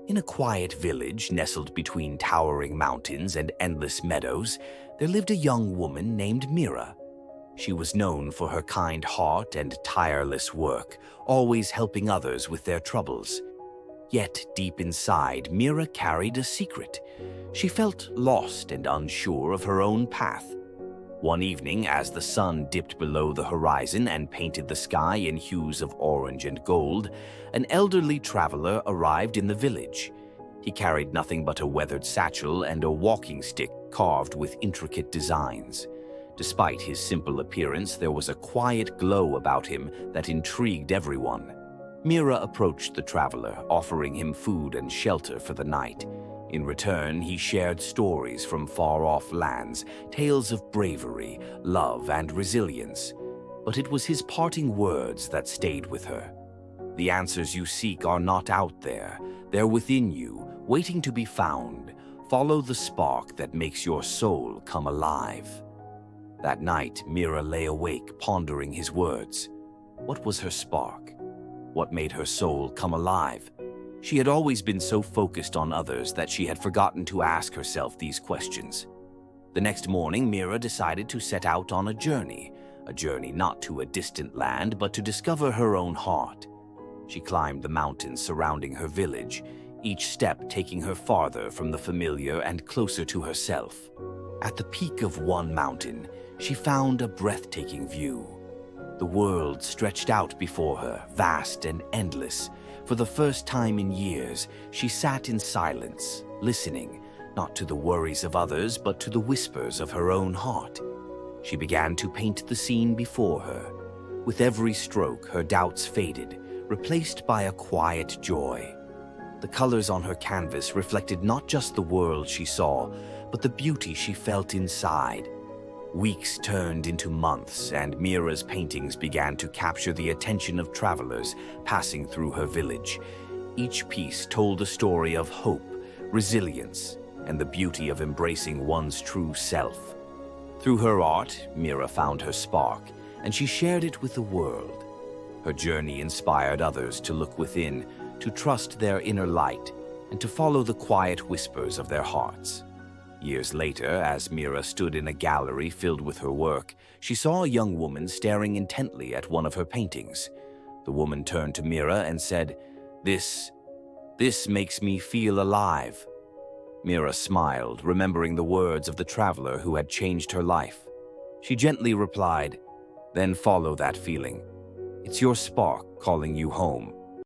In a quiet village nestled between towering mountains and endless meadows, there lived a young woman named Mira. She was known for her kind heart and tireless work, always helping others with their troubles. Yet deep inside, Mira carried a secret. She felt lost and unsure of her own path. One evening, as the sun dipped below the horizon and painted the sky in hues of orange and gold, an elderly traveler arrived in the village. He carried nothing but a weathered satchel and a walking stick carved with intricate designs. Despite his simple appearance, there was a quiet glow about him that intrigued everyone. Mira approached the traveler, offering him food and shelter for the night. In return, he shared stories from far-off lands, tales of bravery, love, and resilience. But it was his parting words that stayed with her. The answers you seek are not out there. They're within you, waiting to be found. Follow the spark that makes your soul come alive. That night, Mira lay awake, pondering his words. What was her spark? What made her soul come alive? She had always been so focused on others that she had forgotten to ask herself these questions. The next morning, Mira decided to set out on a journey not to a distant land, but to discover her own heart. She climbed the mountains surrounding her village, each step taking her farther from the familiar and closer to herself. At the peak of one mountain, she found a breathtaking view. The world stretched out before her, vast and endless. For the first time in years, she sat in silence, listening, not to the worries of others, but to the whispers of her own heart. She began to paint the scene before her. With every stroke, her doubts faded, replaced by a quiet joy. The colors on her canvas reflected not just the world she saw, but the beauty she felt inside. Weeks turned into months, and Mira's paintings began to capture the attention of travelers passing through her village. Each piece told a story of hope, resilience, and the beauty of embracing one's true self. Through her art, Mira found her spark, and she shared it with the world. Her journey inspired others to look within, to trust their inner light, and to follow the quiet whispers of their hearts. Years later, as Mira stood in a gallery filled with her work, she saw a young woman staring intently at one of her paintings. The woman turned to Mira and said, This makes me feel alive." Mira smiled, remembering the words of the traveler who had changed her life. She gently replied, "Then follow that feeling. It's your spark calling you home."